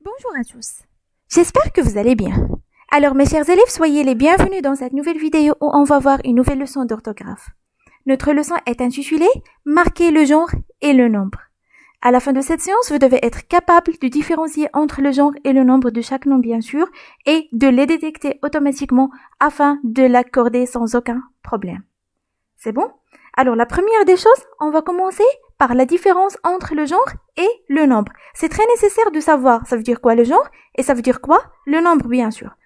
Bonjour à tous, j'espère que vous allez bien. Alors mes chers élèves, soyez les bienvenus dans cette nouvelle vidéo où on va voir une nouvelle leçon d'orthographe. Notre leçon est intitulée « Marquer le genre et le nombre ». À la fin de cette séance, vous devez être capable de différencier entre le genre et le nombre de chaque nom bien sûr et de les détecter automatiquement afin de l'accorder sans aucun problème. C'est bon? Alors la première des choses, on va commencer par la différence entre le genre et le nombre. C'est très nécessaire de savoir ça veut dire quoi le genre et ça veut dire quoi le nombre bien sûr.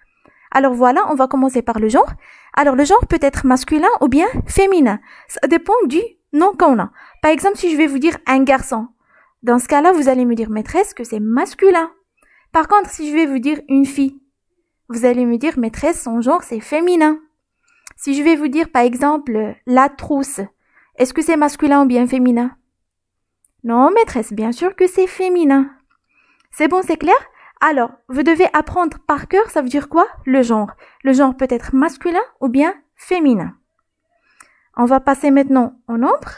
Alors voilà, on va commencer par le genre. Alors le genre peut être masculin ou bien féminin. Ça dépend du nom qu'on a. Par exemple, si je vais vous dire un garçon, dans ce cas-là, vous allez me dire maîtresse que c'est masculin. Par contre, si je vais vous dire une fille, vous allez me dire maîtresse, son genre c'est féminin. Si je vais vous dire par exemple la trousse, est-ce que c'est masculin ou bien féminin? Non, maîtresse, bien sûr que c'est féminin. C'est bon, c'est clair? Alors, vous devez apprendre par cœur, ça veut dire quoi? Le genre. Le genre peut être masculin ou bien féminin. On va passer maintenant au nombre.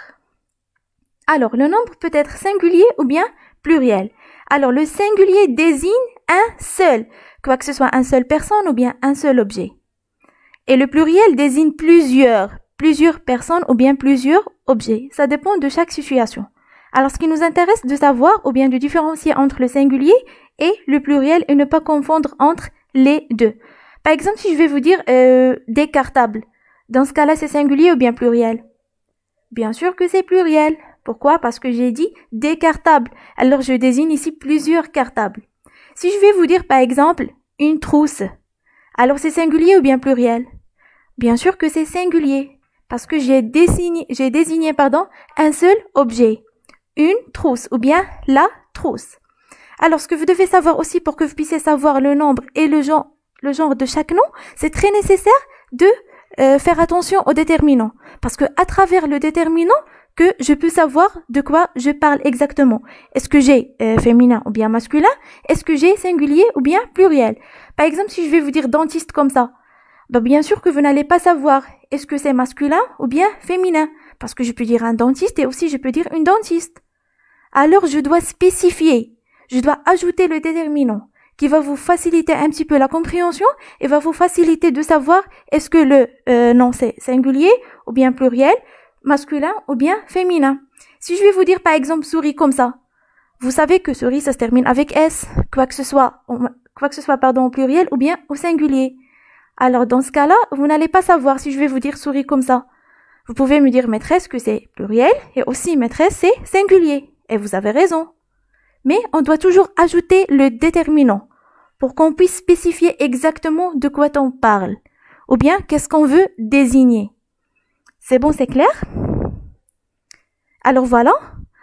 Alors, le nombre peut être singulier ou bien pluriel. Alors, le singulier désigne un seul, quoi que ce soit un seul personne ou bien un seul objet. Et le pluriel désigne plusieurs personnes ou bien plusieurs objets. Ça dépend de chaque situation. Alors, ce qui nous intéresse de savoir ou bien de différencier entre le singulier et le pluriel et ne pas confondre entre les deux. Par exemple, si je vais vous dire des cartables, dans ce cas-là, c'est singulier ou bien pluriel? Bien sûr que c'est pluriel. Pourquoi? Parce que j'ai dit des cartables. Alors, je désigne ici plusieurs cartables. Si je vais vous dire, par exemple, une trousse, alors c'est singulier ou bien pluriel? Bien sûr que c'est singulier, parce que j'ai désigné un seul objet. Une trousse ou bien la trousse. Alors, ce que vous devez savoir aussi pour que vous puissiez savoir le nombre et le genre de chaque nom, c'est très nécessaire de faire attention au déterminant. Parce que à travers le déterminant, que je peux savoir de quoi je parle exactement. Est-ce que j'ai féminin ou bien masculin? Est-ce que j'ai singulier ou bien pluriel? Par exemple, si je vais vous dire dentiste comme ça, ben bien sûr que vous n'allez pas savoir est-ce que c'est masculin ou bien féminin. Parce que je peux dire un dentiste et aussi je peux dire une dentiste. Alors, je dois spécifier. Je dois ajouter le déterminant qui va vous faciliter un petit peu la compréhension et va vous faciliter de savoir est-ce que le nom c'est singulier ou bien pluriel, masculin ou bien féminin. Si je vais vous dire par exemple souris comme ça, vous savez que souris ça se termine avec S, quoi que ce soit au pluriel ou bien au singulier. Alors dans ce cas-là, vous n'allez pas savoir si je vais vous dire souris comme ça. Vous pouvez me dire maîtresse que c'est pluriel et aussi maîtresse c'est singulier. Et vous avez raison. Mais on doit toujours ajouter le déterminant pour qu'on puisse spécifier exactement de quoi on parle. Ou bien, qu'est-ce qu'on veut désigner. C'est bon, c'est clair? Alors voilà,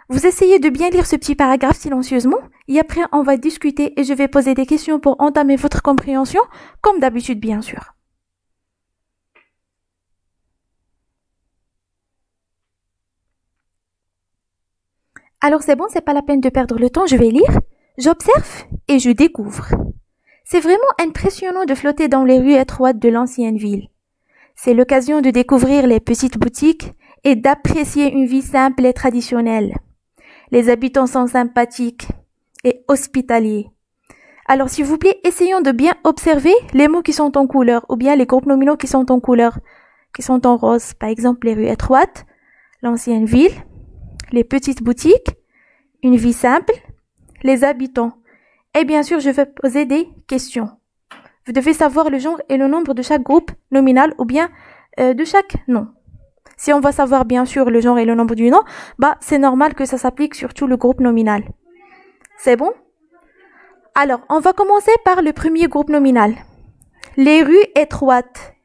vous essayez de bien lire ce petit paragraphe silencieusement et après on va discuter et je vais poser des questions pour entamer votre compréhension, comme d'habitude bien sûr. Alors c'est bon, c'est pas la peine de perdre le temps, je vais lire. J'observe et je découvre. C'est vraiment impressionnant de flotter dans les rues étroites de l'ancienne ville. C'est l'occasion de découvrir les petites boutiques et d'apprécier une vie simple et traditionnelle. Les habitants sont sympathiques et hospitaliers. Alors s'il vous plaît, essayons de bien observer les mots qui sont en couleur ou bien les groupes nominaux qui sont en couleur, qui sont en rose. Par exemple, les rues étroites, l'ancienne ville, les petites boutiques, une vie simple, les habitants. Et bien sûr, je vais poser des questions. Vous devez savoir le genre et le nombre de chaque groupe nominal ou bien de chaque nom. Si on va savoir bien sûr le genre et le nombre du nom, bah c'est normal que ça s'applique sur tout le groupe nominal. C'est bon? Alors, on va commencer par le premier groupe nominal. Les rues étroites.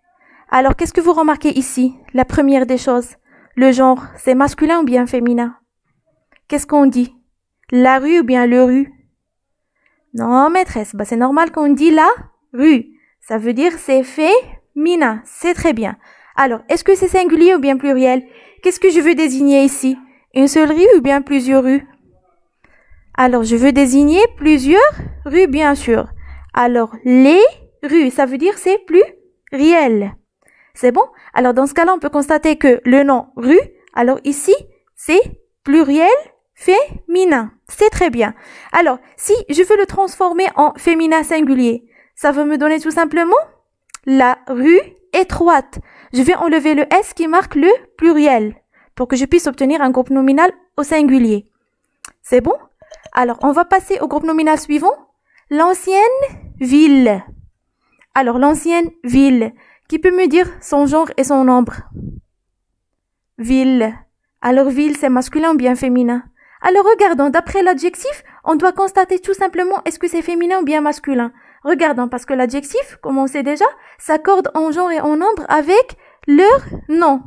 Alors, qu'est-ce que vous remarquez ici? La première des choses. Le genre, c'est masculin ou bien féminin? Qu'est-ce qu'on dit? La rue ou bien le rue? Non, maîtresse, bah c'est normal qu'on dit la rue. Ça veut dire c'est féminin. C'est très bien. Alors, est-ce que c'est singulier ou bien pluriel? Qu'est-ce que je veux désigner ici? Une seule rue ou bien plusieurs rues? Alors, je veux désigner plusieurs rues, bien sûr. Alors, les rues, ça veut dire c'est pluriel. C'est bon? Alors, dans ce cas-là, on peut constater que le nom rue, alors ici, c'est pluriel féminin. C'est très bien. Alors, si je veux le transformer en féminin singulier, ça va me donner tout simplement la rue étroite. Je vais enlever le S qui marque le pluriel pour que je puisse obtenir un groupe nominal au singulier. C'est bon? Alors, on va passer au groupe nominal suivant. L'ancienne ville. Alors, l'ancienne ville. Qui peut me dire son genre et son nombre? Ville. Alors, ville, c'est masculin ou bien féminin? Alors, regardons. D'après l'adjectif, on doit constater tout simplement est-ce que c'est féminin ou bien masculin. Regardons, parce que l'adjectif, comme on sait déjà, s'accorde en genre et en nombre avec leur nom.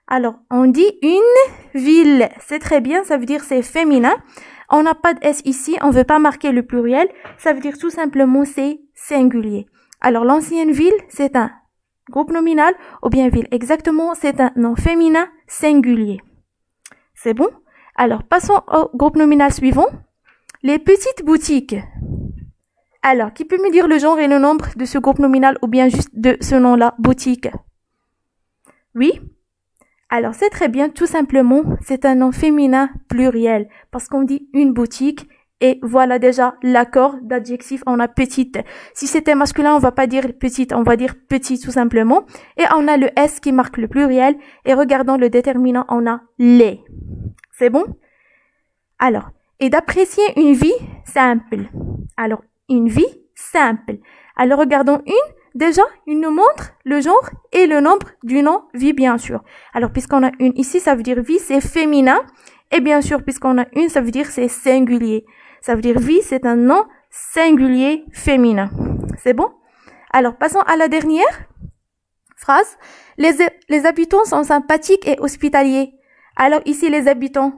Alors, on dit une ville. C'est très bien, ça veut dire c'est féminin. On n'a pas de S ici, on ne veut pas marquer le pluriel. Ça veut dire tout simplement c'est singulier. Alors, l'ancienne ville, c'est un groupe nominal ou bien ville. Exactement, c'est un nom féminin singulier. C'est bon? Alors, passons au groupe nominal suivant. Les petites boutiques. Alors, qui peut me dire le genre et le nombre de ce groupe nominal ou bien juste de ce nom-là, boutique? Oui? Alors, c'est très bien, tout simplement, c'est un nom féminin pluriel parce qu'on dit une boutique et voilà déjà l'accord d'adjectif, on a petite. Si c'était masculin, on va pas dire petite, on va dire petit tout simplement. Et on a le S qui marque le pluriel et regardons le déterminant, on a les. C'est bon? Alors, et d'apprécier une vie simple. Alors, une vie simple. Alors, regardons une. Déjà, il nous montre le genre et le nombre du nom vie, bien sûr. Alors, puisqu'on a une ici, ça veut dire vie, c'est féminin. Et bien sûr, puisqu'on a une, ça veut dire c'est singulier. Ça veut dire vie, c'est un nom singulier féminin. C'est bon? Alors, passons à la dernière phrase. Les habitants sont sympathiques et hospitaliers. Alors, ici, les habitants.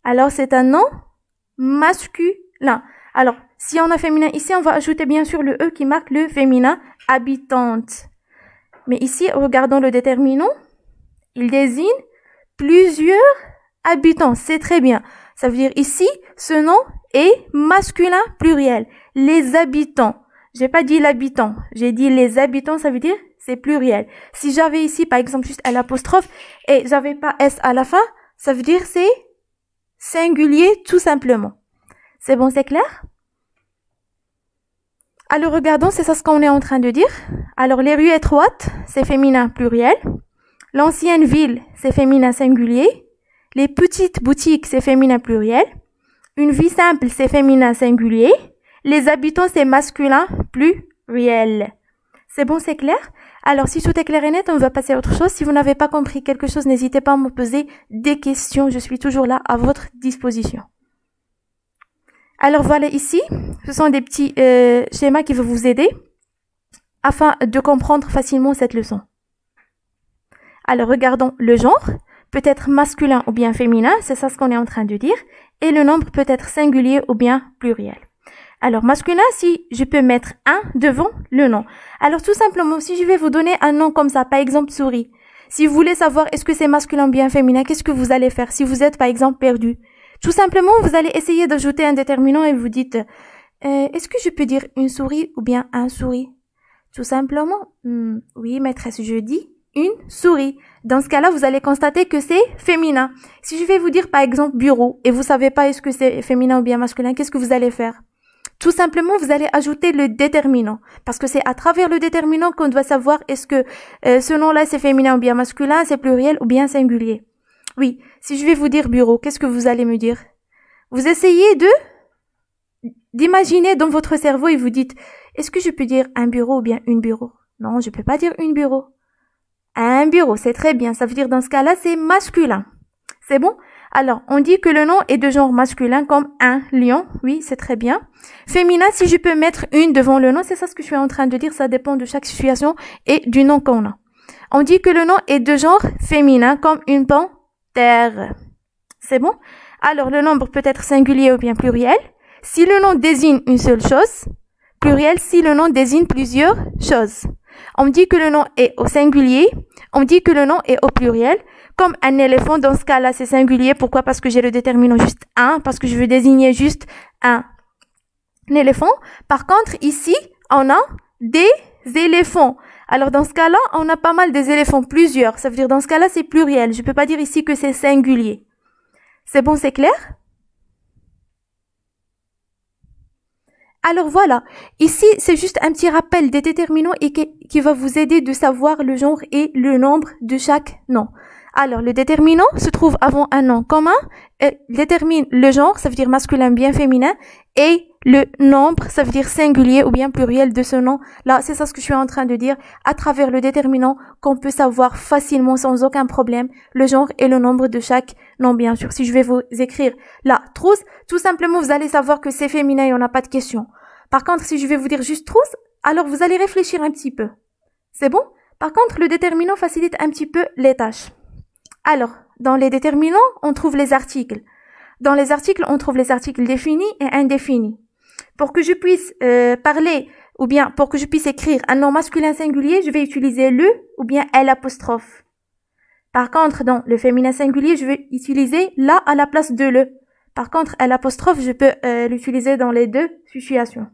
Alors, c'est un nom masculin. Alors, si on a féminin ici, on va ajouter bien sûr le E qui marque le féminin, habitante. Mais ici, regardons le déterminant. Il désigne plusieurs habitants. C'est très bien. Ça veut dire ici, ce nom est masculin pluriel. Les habitants. J'ai pas dit l'habitant. J'ai dit les habitants, ça veut dire c'est pluriel. Si j'avais ici, par exemple, juste l'apostrophe et j'avais pas S à la fin, ça veut dire c'est singulier tout simplement. C'est bon, c'est clair? Alors, regardons, c'est ça ce qu'on est en train de dire. Alors, les rues étroites, c'est féminin pluriel. L'ancienne ville, c'est féminin singulier. Les petites boutiques, c'est féminin pluriel. Une vie simple, c'est féminin singulier. Les habitants, c'est masculin pluriel. C'est bon, c'est clair? Alors, si tout est clair et net, on va passer à autre chose. Si vous n'avez pas compris quelque chose, n'hésitez pas à me poser des questions. Je suis toujours là à votre disposition. Alors voilà ici, ce sont des petits schémas qui vont vous aider afin de comprendre facilement cette leçon. Alors regardons le genre, peut être masculin ou bien féminin, c'est ça ce qu'on est en train de dire, et le nombre peut être singulier ou bien pluriel. Alors masculin, si je peux mettre un devant le nom. Alors tout simplement, si je vais vous donner un nom comme ça, par exemple souris, si vous voulez savoir est-ce que c'est masculin ou bien féminin, qu'est-ce que vous allez faire si vous êtes par exemple perdu? Tout simplement, vous allez essayer d'ajouter un déterminant et vous dites est-ce que je peux dire une souris ou bien un souris? Tout simplement, oui maîtresse, je dis une souris. Dans ce cas-là, vous allez constater que c'est féminin. Si je vais vous dire par exemple bureau et vous savez pas est-ce que c'est féminin ou bien masculin, qu'est-ce que vous allez faire? Tout simplement, vous allez ajouter le déterminant. Parce que c'est à travers le déterminant qu'on doit savoir est-ce que ce nom-là c'est féminin ou bien masculin, c'est pluriel ou bien singulier. Oui, si je vais vous dire bureau, qu'est-ce que vous allez me dire? Vous essayez d'imaginer dans votre cerveau et vous dites, est-ce que je peux dire un bureau ou bien une bureau? Non, je peux pas dire une bureau. Un bureau, c'est très bien. Ça veut dire dans ce cas-là, c'est masculin. C'est bon? Alors, on dit que le nom est de genre masculin comme un lion. Oui, c'est très bien. Féminin, si je peux mettre une devant le nom, c'est ça ce que je suis en train de dire. Ça dépend de chaque situation et du nom qu'on a. On dit que le nom est de genre féminin comme une panthère. C'est bon? Alors, le nombre peut être singulier ou bien pluriel. Si le nom désigne une seule chose, pluriel si le nom désigne plusieurs choses. On dit que le nom est au singulier, on dit que le nom est au pluriel. Comme un éléphant, dans ce cas-là, c'est singulier. Pourquoi? Parce que j'ai le déterminant juste un, parce que je veux désigner juste un éléphant. Par contre, ici, on a des éléphants. Alors, dans ce cas-là, on a pas mal des éléphants, plusieurs. Ça veut dire, dans ce cas-là, c'est pluriel. Je peux pas dire ici que c'est singulier. C'est bon, c'est clair? Alors voilà, ici c'est juste un petit rappel des déterminants et qui va vous aider de savoir le genre et le nombre de chaque nom. Alors le déterminant se trouve avant un nom commun, détermine le genre, ça veut dire masculin bien féminin, et le nombre, ça veut dire singulier ou bien pluriel de ce nom. Là, c'est ça ce que je suis en train de dire, à travers le déterminant qu'on peut savoir facilement sans aucun problème le genre et le nombre de chaque nom, bien sûr. Si je vais vous écrire là, trousse, tout simplement vous allez savoir que c'est féminin, il n'y en a pas de question. Par contre, si je vais vous dire juste trousse, alors vous allez réfléchir un petit peu. C'est bon? Par contre, le déterminant facilite un petit peu les tâches. Alors, dans les déterminants, on trouve les articles. Dans les articles, on trouve les articles définis et indéfinis. Pour que je puisse parler ou bien pour que je puisse écrire un nom masculin singulier, je vais utiliser le ou bien l'apostrophe. Par contre, dans le féminin singulier, je vais utiliser la à la place de le. Par contre, l'apostrophe, je peux l'utiliser dans les deux situations.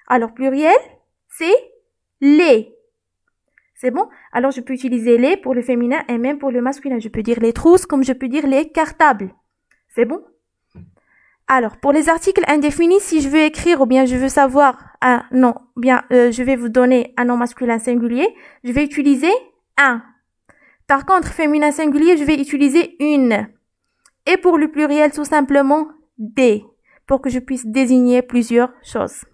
Alors, pluriel, c'est les. C'est bon? Alors, je peux utiliser les pour le féminin et même pour le masculin. Je peux dire les trousses comme je peux dire les cartables. C'est bon? Alors, pour les articles indéfinis, si je veux écrire ou bien je veux savoir un nom, bien je vais vous donner un nom masculin singulier, je vais utiliser un. Par contre, féminin singulier, je vais utiliser une. Et pour le pluriel, tout simplement des, pour que je puisse désigner plusieurs choses.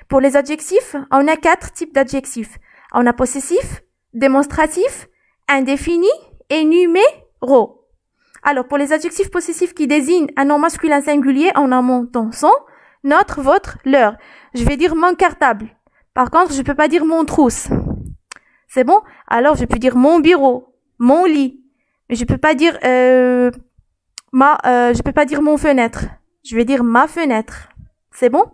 Pour les adjectifs, on a 4 types d'adjectifs. On a possessif, démonstratif, indéfini et numéro. Alors, pour les adjectifs possessifs qui désignent un nom masculin singulier, on a mon, ton, son, notre, votre, leur. Je vais dire mon cartable. Par contre, je peux pas dire mon trousse. C'est bon? Alors, je peux dire mon bureau, mon lit. Mais je peux pas dire je peux pas dire mon fenêtre. Je vais dire ma fenêtre. C'est bon?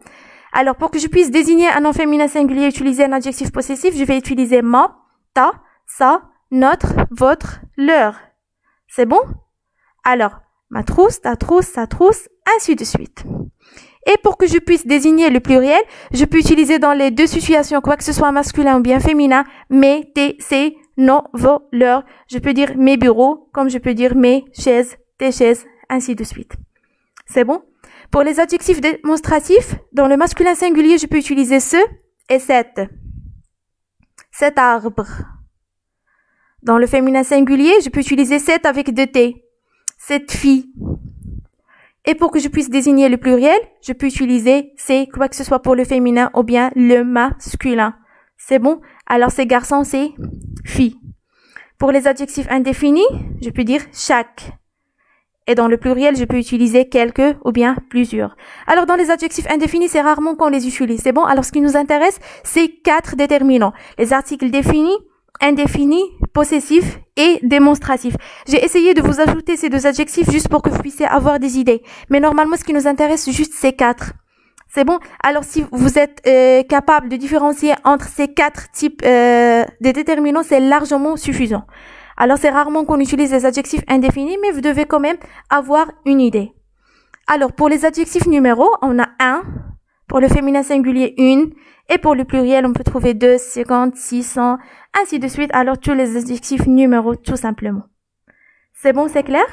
Alors, pour que je puisse désigner un nom féminin singulier et utiliser un adjectif possessif, je vais utiliser ma, ta, sa, notre, votre, leur. C'est bon? Alors, ma trousse, ta trousse, sa trousse, ainsi de suite. Et pour que je puisse désigner le pluriel, je peux utiliser dans les deux situations, quoi que ce soit masculin ou bien féminin, mes, tes, ses, nos, vos, leurs. Je peux dire mes bureaux, comme je peux dire mes chaises, tes chaises, ainsi de suite. C'est bon? Pour les adjectifs démonstratifs, dans le masculin singulier, je peux utiliser ce et cette. Cet arbre. Dans le féminin singulier, je peux utiliser cette avec deux T. Cette fille. Et pour que je puisse désigner le pluriel, je peux utiliser c'est, quoi que ce soit pour le féminin ou bien le masculin. C'est bon? Alors ces garçons, c'est filles. Pour les adjectifs indéfinis, je peux dire chaque. Et dans le pluriel, je peux utiliser quelques ou bien plusieurs. Alors, dans les adjectifs indéfinis, c'est rarement qu'on les utilise. C'est bon? Alors, ce qui nous intéresse, c'est 4 déterminants. Les articles définis, indéfinis, possessifs et démonstratifs. J'ai essayé de vous ajouter ces 2 adjectifs juste pour que vous puissiez avoir des idées. Mais normalement, ce qui nous intéresse, c'est juste ces 4. C'est bon? Alors, si vous êtes capable de différencier entre ces 4 types de déterminants, c'est largement suffisant. Alors, c'est rarement qu'on utilise les adjectifs indéfinis, mais vous devez quand même avoir une idée. Alors, pour les adjectifs numéros, on a un. Pour le féminin singulier, une. Et pour le pluriel, on peut trouver 2, 50, 600, ainsi de suite. Alors, tous les adjectifs numéros, tout simplement. C'est bon, c'est clair?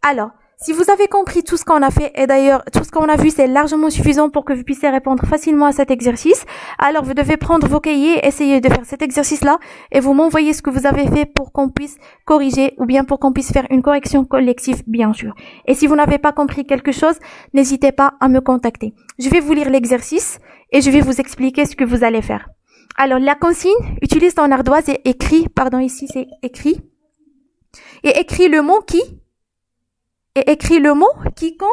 Alors, si vous avez compris tout ce qu'on a fait, et d'ailleurs, tout ce qu'on a vu, c'est largement suffisant pour que vous puissiez répondre facilement à cet exercice. Alors, vous devez prendre vos cahiers, essayer de faire cet exercice-là, et vous m'envoyez ce que vous avez fait pour qu'on puisse corriger, ou bien pour qu'on puisse faire une correction collective, bien sûr. Et si vous n'avez pas compris quelque chose, n'hésitez pas à me contacter. Je vais vous lire l'exercice, et je vais vous expliquer ce que vous allez faire. Alors, la consigne, utilise ton ardoise et écris, pardon, ici c'est écrit, et écris le mot qui, et écris le mot quiconque.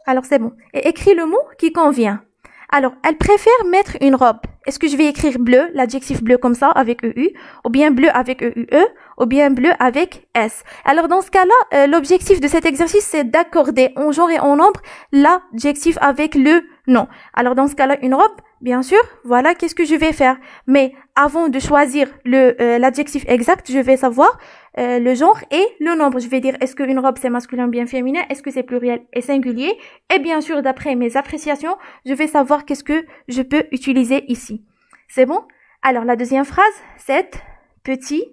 Alors, c'est bon. Et écris le mot qui convient. Alors, elle préfère mettre une robe. Est-ce que je vais écrire bleu, l'adjectif bleu comme ça, avec EU, ou bien bleu avec EUE, ou bien bleu avec S? Alors, dans ce cas-là, l'objectif de cet exercice, c'est d'accorder en genre et en nombre l'adjectif avec le nom. Alors, dans ce cas-là, une robe, bien sûr, voilà, qu'est-ce que je vais faire? Mais avant de choisir l'adjectif exact, je vais savoir le genre et le nombre. Je vais dire, est-ce qu'une robe, c'est masculin ou bien féminin? Est-ce que c'est pluriel et singulier? Et bien sûr, d'après mes appréciations, je vais savoir qu'est-ce que je peux utiliser ici. C'est bon? Alors, la deuxième phrase, c'est petit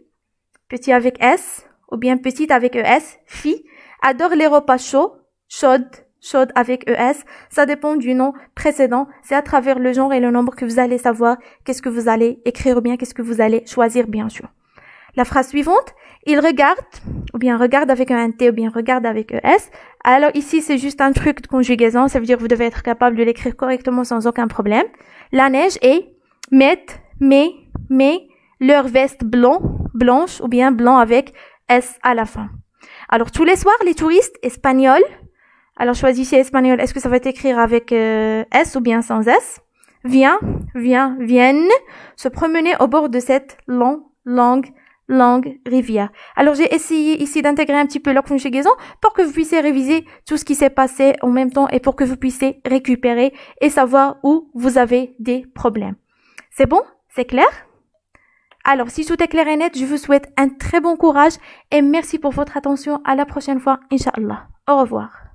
petit avec S, ou bien petite avec ES, fille, adore les repas chauds, chaude avec ES, ça dépend du nom précédent, c'est à travers le genre et le nombre que vous allez savoir qu'est-ce que vous allez écrire ou bien qu'est-ce que vous allez choisir bien sûr. La phrase suivante, il regarde, ou bien regarde avec un T, ou bien regarde avec ES. Alors ici, c'est juste un truc de conjugaison, ça veut dire que vous devez être capable de l'écrire correctement sans aucun problème. La neige est met leur veste blanche, ou bien blanc avec S à la fin. Alors tous les soirs, les touristes espagnols, alors choisissez espagnol, est-ce que ça va être écrire avec S ou bien sans S? Viennent se promener au bord de cette longue rivière. Alors j'ai essayé ici d'intégrer un petit peu la conjugaison pour que vous puissiez réviser tout ce qui s'est passé en même temps et pour que vous puissiez récupérer et savoir où vous avez des problèmes. C'est bon? C'est clair? Alors si tout est clair et net, je vous souhaite un très bon courage et merci pour votre attention. À la prochaine fois, Inch'Allah. Au revoir.